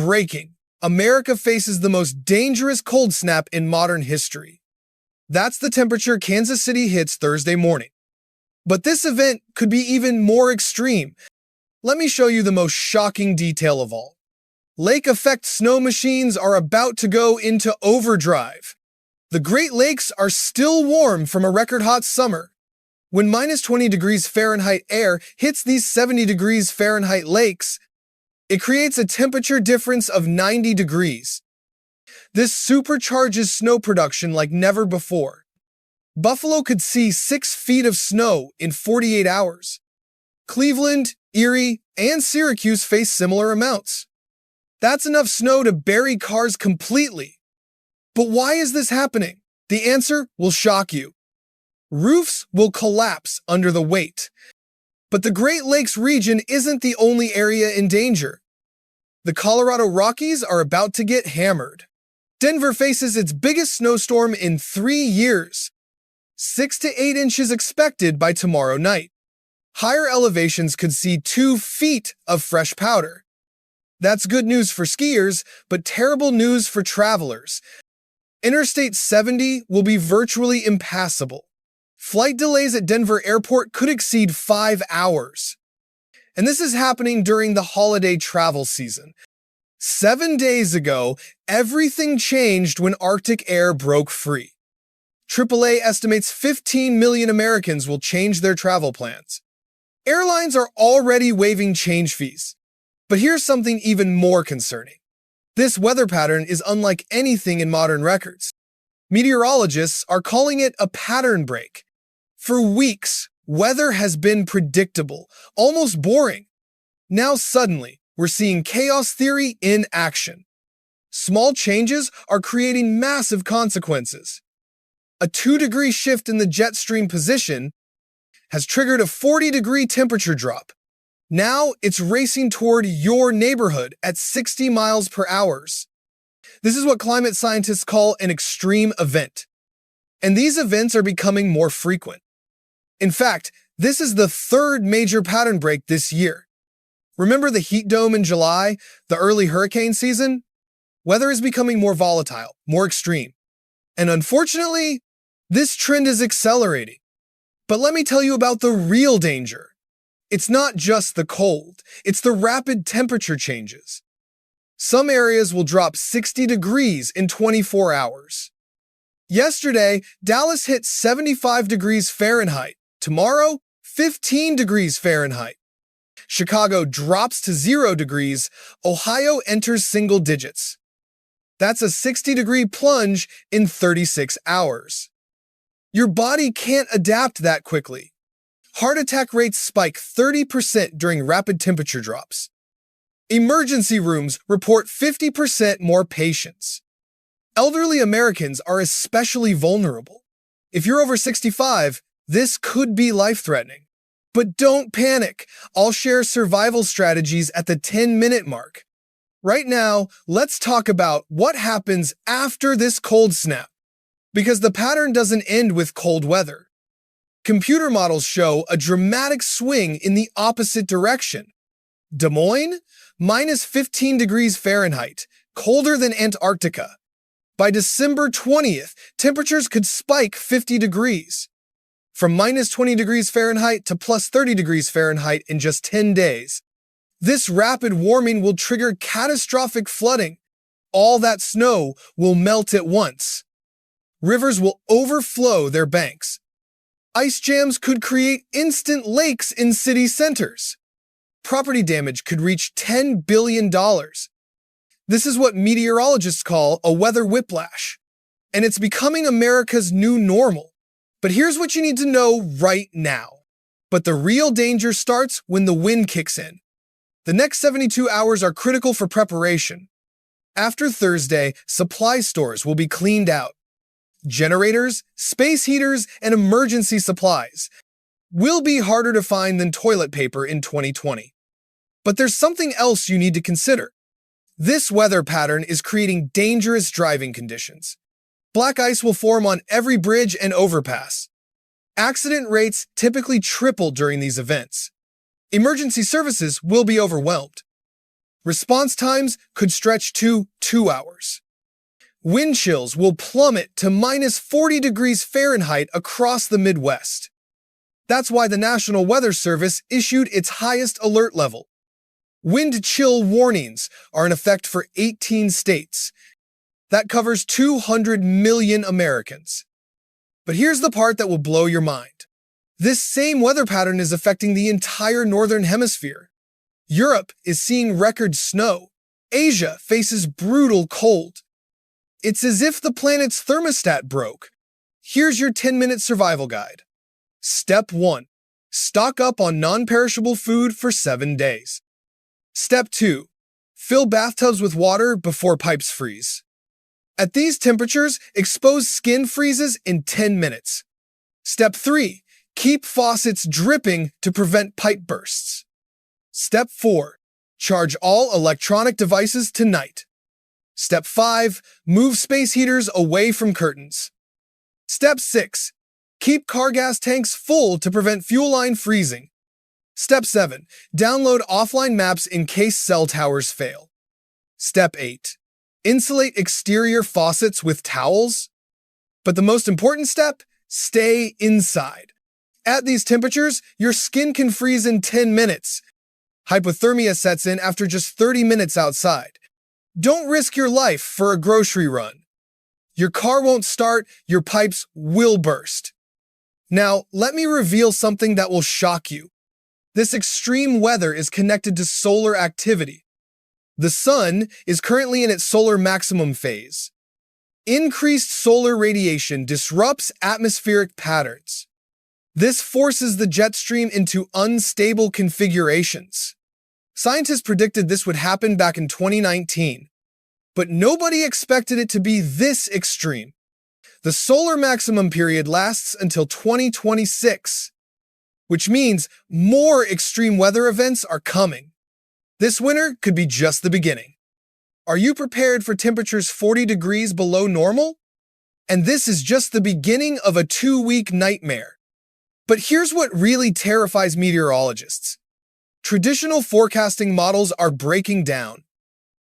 breaking. America faces the most dangerous cold snap in modern history. That's the temperature Kansas City hits Thursday morning. But this event could be even more extreme. Let me show you the most shocking detail of all. Lake effect snow machines are about to go into overdrive. The Great Lakes are still warm from a record-hot summer. When minus 20 degrees Fahrenheit air hits these 70 degrees Fahrenheit lakes, it creates a temperature difference of 90 degrees. This supercharges snow production like never before. Buffalo could see 6 feet of snow in 48 hours. Cleveland, Erie, and Syracuse face similar amounts. That's enough snow to bury cars completely. But why is this happening? The answer will shock you. Roofs will collapse under the weight. But the Great Lakes region isn't the only area in danger. The Colorado Rockies are about to get hammered. Denver faces its biggest snowstorm in 3 years. 6 to 8 inches expected by tomorrow night. Higher elevations could see 2 feet of fresh powder. That's good news for skiers, but terrible news for travelers. Interstate 70 will be virtually impassable. Flight delays at Denver Airport could exceed 5 hours. And this is happening during the holiday travel season. 7 days ago, everything changed when Arctic air broke free. AAA estimates 15 million Americans will change their travel plans. Airlines are already waiving change fees. But here's something even more concerning. This weather pattern is unlike anything in modern records. Meteorologists are calling it a pattern break. For weeks, weather has been predictable, almost boring. Now suddenly, we're seeing chaos theory in action. Small changes are creating massive consequences. A 2-degree shift in the jet stream position has triggered a 40-degree temperature drop. Now it's racing toward your neighborhood at 60 miles per hour. This is what climate scientists call an extreme event. And these events are becoming more frequent. In fact, this is the 3rd major pattern break this year. Remember the heat dome in July, the early hurricane season? Weather is becoming more volatile, more extreme. And unfortunately, this trend is accelerating. But let me tell you about the real danger. It's not just the cold, it's the rapid temperature changes. Some areas will drop 60 degrees in 24 hours. Yesterday, Dallas hit 75 degrees Fahrenheit. Tomorrow, 15 degrees Fahrenheit. Chicago drops to 0 degrees. Ohio enters single digits. That's a 60-degree plunge in 36 hours. Your body can't adapt that quickly. Heart attack rates spike 30% during rapid temperature drops. Emergency rooms report 50% more patients. Elderly Americans are especially vulnerable. If you're over 65, this could be life-threatening. But don't panic. I'll share survival strategies at the 10-minute mark. Right now, let's talk about what happens after this cold snap. Because the pattern doesn't end with cold weather. Computer models show a dramatic swing in the opposite direction. Des Moines, minus 15 degrees Fahrenheit, colder than Antarctica. By December 20th, temperatures could spike 50 degrees. From minus 20 degrees Fahrenheit to plus 30 degrees Fahrenheit in just 10 days. This rapid warming will trigger catastrophic flooding. All that snow will melt at once. Rivers will overflow their banks. Ice jams could create instant lakes in city centers. Property damage could reach $10 billion. This is what meteorologists call a weather whiplash. And it's becoming America's new normal. But here's what you need to know right now. But the real danger starts when the wind kicks in. The next 72 hours are critical for preparation. After Thursday, supply stores will be cleaned out. Generators, space heaters, and emergency supplies will be harder to find than toilet paper in 2020. But there's something else you need to consider. This weather pattern is creating dangerous driving conditions. Black ice will form on every bridge and overpass. Accident rates typically triple during these events. Emergency services will be overwhelmed. Response times could stretch to 2 hours. Wind chills will plummet to minus 40 degrees Fahrenheit across the Midwest. That's why the National Weather Service issued its highest alert level. Wind chill warnings are in effect for 18 states. That covers 200 million Americans. But here's the part that will blow your mind. This same weather pattern is affecting the entire northern hemisphere. Europe is seeing record snow. Asia faces brutal cold. It's as if the planet's thermostat broke. Here's your 10-minute survival guide. Step 1. Stock up on non-perishable food for 7 days. Step 2. Fill bathtubs with water before pipes freeze. At these temperatures, exposed skin freezes in 10 minutes. Step 3. Keep faucets dripping to prevent pipe bursts. Step 4. Charge all electronic devices tonight. Step 5. Move space heaters away from curtains. Step 6. Keep car gas tanks full to prevent fuel line freezing. Step 7. Download offline maps in case cell towers fail. Step 8. Insulate exterior faucets with towels. But the most important step, stay inside. At these temperatures, your skin can freeze in 10 minutes. Hypothermia sets in after just 30 minutes outside. Don't risk your life for a grocery run. Your car won't start, your pipes will burst. Now, let me reveal something that will shock you. This extreme weather is connected to solar activity. The sun is currently in its solar maximum phase. Increased solar radiation disrupts atmospheric patterns. This forces the jet stream into unstable configurations. Scientists predicted this would happen back in 2019, but nobody expected it to be this extreme. The solar maximum period lasts until 2026, which means more extreme weather events are coming. This winter could be just the beginning. Are you prepared for temperatures 40 degrees below normal? And this is just the beginning of a 2-week nightmare. But here's what really terrifies meteorologists. Traditional forecasting models are breaking down.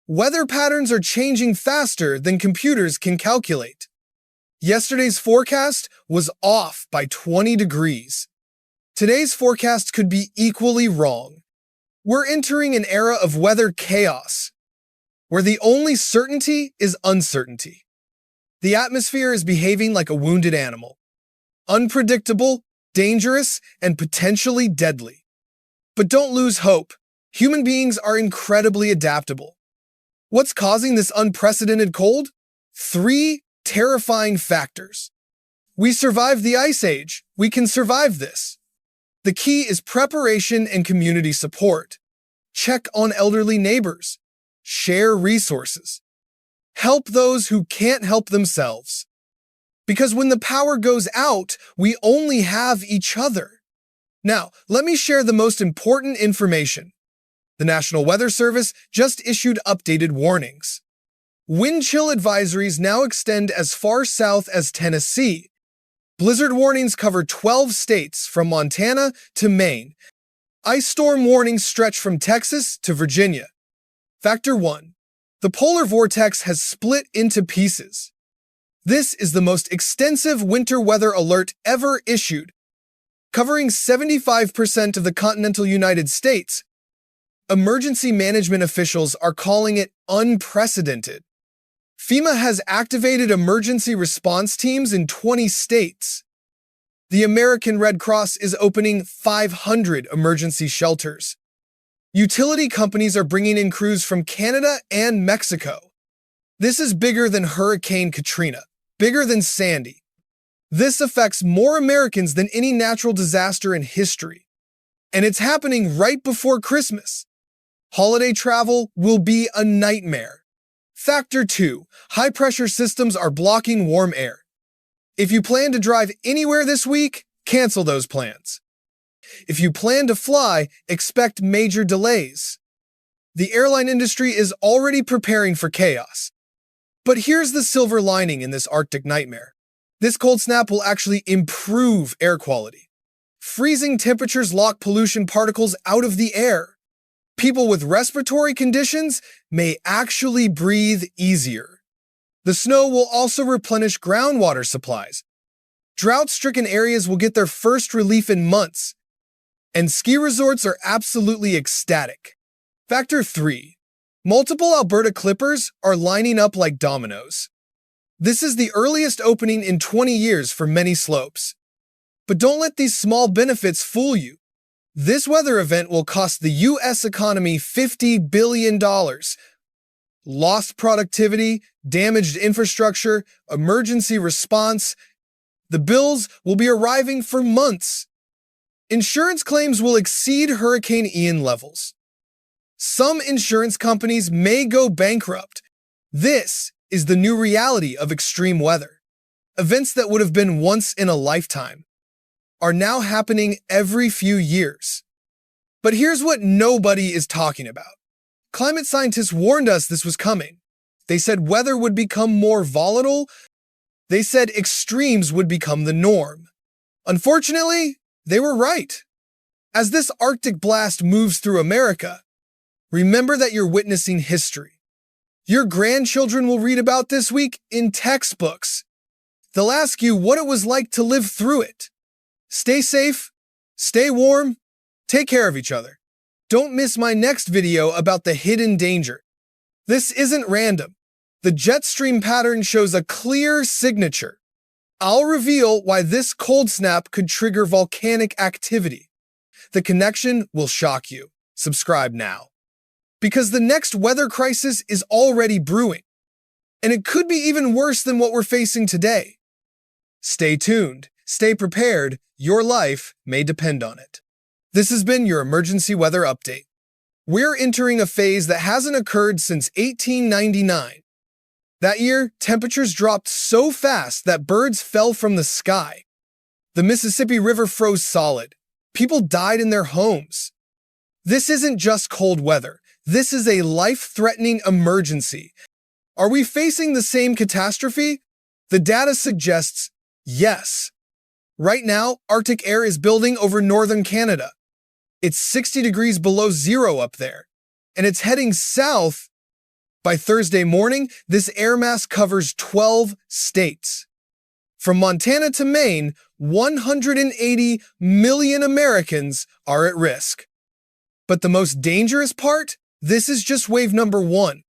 Weather patterns are changing faster than computers can calculate. Yesterday's forecast was off by 20 degrees. Today's forecast could be equally wrong. We're entering an era of weather chaos, where the only certainty is uncertainty. The atmosphere is behaving like a wounded animal. Unpredictable, dangerous, and potentially deadly. But don't lose hope. Human beings are incredibly adaptable. What's causing this unprecedented cold? 3 terrifying factors. We survived the Ice Age. We can survive this. The key is preparation and community support. Check on elderly neighbors. Share resources. Help those who can't help themselves. Because when the power goes out, we only have each other. Now, let me share the most important information. The National Weather Service just issued updated warnings. Wind chill advisories now extend as far south as Tennessee. Blizzard warnings cover 12 states from Montana to Maine. Ice storm warnings stretch from Texas to Virginia. Factor 1. The polar vortex has split into pieces. This is the most extensive winter weather alert ever issued, covering 75% of the continental United States. Emergency management officials are calling it unprecedented. FEMA has activated emergency response teams in 20 states. The American Red Cross is opening 500 emergency shelters. Utility companies are bringing in crews from Canada and Mexico. This is bigger than Hurricane Katrina, bigger than Sandy. This affects more Americans than any natural disaster in history. And it's happening right before Christmas. Holiday travel will be a nightmare. Factor 2. High-pressure systems are blocking warm air. If you plan to drive anywhere this week, cancel those plans. If you plan to fly, expect major delays. The airline industry is already preparing for chaos. But here's the silver lining in this Arctic nightmare. This cold snap will actually improve air quality. Freezing temperatures lock pollution particles out of the air. People with respiratory conditions may actually breathe easier. The snow will also replenish groundwater supplies. Drought-stricken areas will get their first relief in months, and ski resorts are absolutely ecstatic. Factor 3. Multiple Alberta Clippers are lining up like dominoes. This is the earliest opening in 20 years for many slopes. But don't let these small benefits fool you. This weather event will cost the U.S. economy $50 billion. Lost productivity, damaged infrastructure, emergency response. The bills will be arriving for months. Insurance claims will exceed Hurricane Ian levels. Some insurance companies may go bankrupt. This is the new reality of extreme weather. Events that would have been once in a lifetime are now happening every few years. But here's what nobody is talking about. Climate scientists warned us this was coming. They said weather would become more volatile. They said extremes would become the norm. Unfortunately, they were right. As this Arctic blast moves through America, remember that you're witnessing history. Your grandchildren will read about this week in textbooks. They'll ask you what it was like to live through it. Stay safe, stay warm, take care of each other. Don't miss my next video about the hidden danger. This isn't random. The jet stream pattern shows a clear signature. I'll reveal why this cold snap could trigger volcanic activity. The connection will shock you. Subscribe now. Because the next weather crisis is already brewing. And it could be even worse than what we're facing today. Stay tuned. Stay prepared. Your life may depend on it. This has been your emergency weather update. We're entering a phase that hasn't occurred since 1899. That year, temperatures dropped so fast that birds fell from the sky. The Mississippi River froze solid. People died in their homes. This isn't just cold weather. This is a life-threatening emergency. Are we facing the same catastrophe? The data suggests yes. Right now, Arctic air is building over northern Canada. It's 60 degrees below zero up there, and it's heading south. By Thursday morning, this air mass covers 12 states. From Montana to Maine, 180 million Americans are at risk. But the most dangerous part? This is just wave number 1.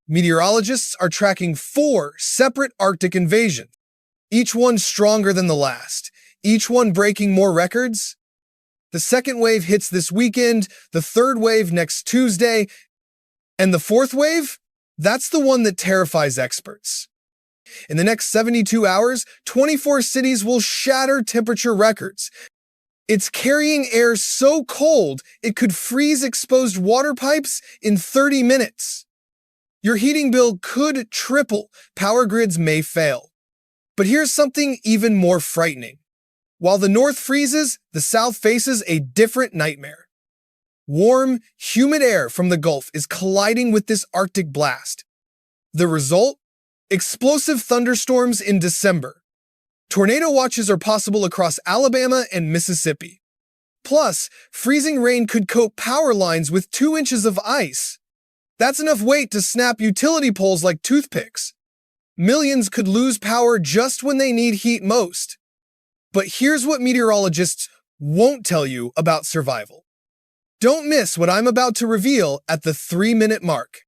Meteorologists are tracking 4 separate Arctic invasions, each one stronger than the last, each one breaking more records. The second wave hits this weekend, the third wave next Tuesday, and the fourth wave? That's the one that terrifies experts. In the next 72 hours, 24 cities will shatter temperature records. It's carrying air so cold it could freeze exposed water pipes in 30 minutes. Your heating bill could triple. Power grids may fail. But here's something even more frightening. While the north freezes, the south faces a different nightmare. Warm, humid air from the Gulf is colliding with this Arctic blast. The result? Explosive thunderstorms in December. Tornado watches are possible across Alabama and Mississippi. Plus, freezing rain could coat power lines with 2 inches of ice. That's enough weight to snap utility poles like toothpicks. Millions could lose power just when they need heat most. But here's what meteorologists won't tell you about survival. Don't miss what I'm about to reveal at the 3-minute mark.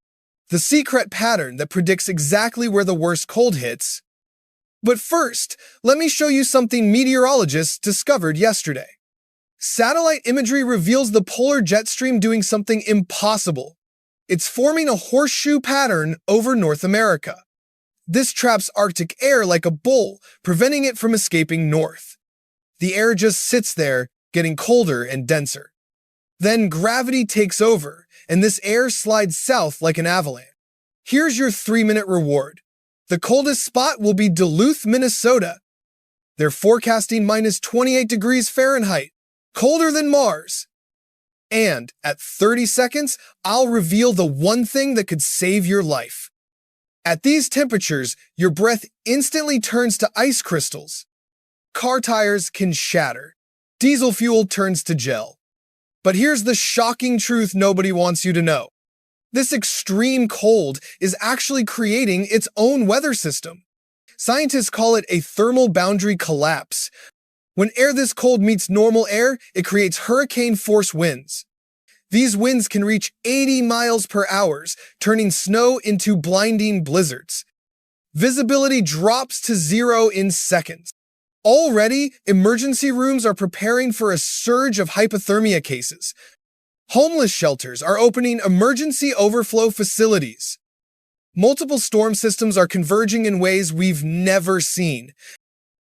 The secret pattern that predicts exactly where the worst cold hits. But first, let me show you something meteorologists discovered yesterday. Satellite imagery reveals the polar jet stream doing something impossible. It's forming a horseshoe pattern over North America. This traps Arctic air like a bowl, preventing it from escaping north. The air just sits there, getting colder and denser. Then gravity takes over, and this air slides south like an avalanche. Here's your 3-minute reward. The coldest spot will be Duluth, Minnesota. They're forecasting minus 28 degrees Fahrenheit, colder than Mars. And at 30 seconds, I'll reveal the one thing that could save your life. At these temperatures, your breath instantly turns to ice crystals. Car tires can shatter. Diesel fuel turns to gel. But here's the shocking truth nobody wants you to know. This extreme cold is actually creating its own weather system. Scientists call it a thermal boundary collapse. When air this cold meets normal air, it creates hurricane-force winds. These winds can reach 80 miles per hour, turning snow into blinding blizzards. Visibility drops to 0 in seconds. Already, emergency rooms are preparing for a surge of hypothermia cases. Homeless shelters are opening emergency overflow facilities. Multiple storm systems are converging in ways we've never seen.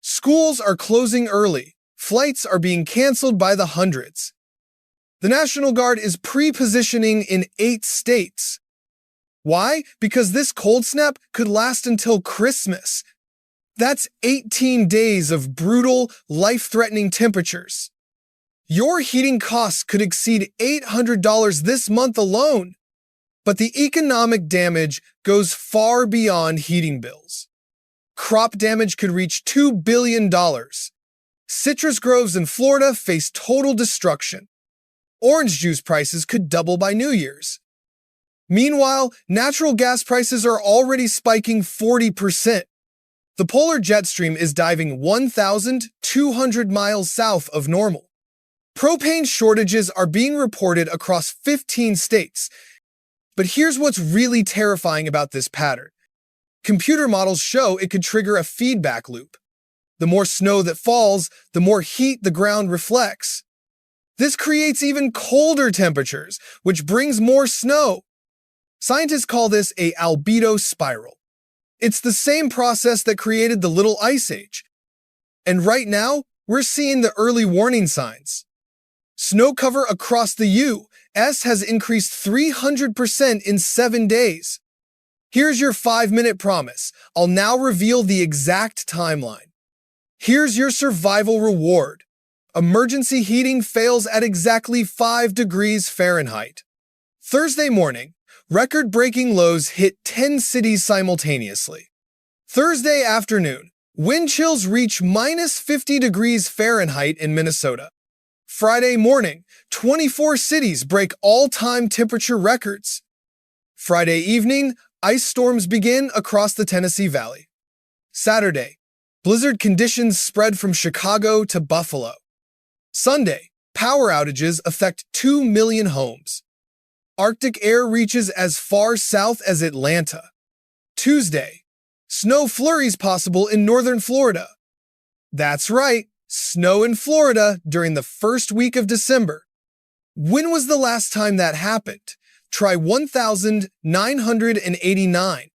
Schools are closing early. Flights are being canceled by the hundreds. The National Guard is pre-positioning in 8 states. Why? Because this cold snap could last until Christmas. That's 18 days of brutal, life-threatening temperatures. Your heating costs could exceed $800 this month alone. But the economic damage goes far beyond heating bills. Crop damage could reach $2 billion. Citrus groves in Florida face total destruction. Orange juice prices could double by New Year's. Meanwhile, natural gas prices are already spiking 40%. The polar jet stream is diving 1,200 miles south of normal. Propane shortages are being reported across 15 states. But here's what's really terrifying about this pattern. Computer models show it could trigger a feedback loop. The more snow that falls, the more heat the ground reflects. This creates even colder temperatures, which brings more snow. Scientists call this a albedo spiral. It's the same process that created the Little Ice Age. And right now, we're seeing the early warning signs. Snow cover across the U.S. has increased 300% in 7 days. Here's your 5-minute promise. I'll now reveal the exact timeline. Here's your survival reward. Emergency heating fails at exactly 5 degrees Fahrenheit. Thursday morning, record-breaking lows hit 10 cities simultaneously. Thursday afternoon, wind chills reach minus 50 degrees Fahrenheit in Minnesota. Friday morning, 24 cities break all-time temperature records. Friday evening, ice storms begin across the Tennessee Valley. Saturday, blizzard conditions spread from Chicago to Buffalo. Sunday, power outages affect 2 million homes. Arctic air reaches as far south as Atlanta. Tuesday, snow flurries possible in northern Florida. That's right, snow in Florida during the first week of December. When was the last time that happened? Try 1,989.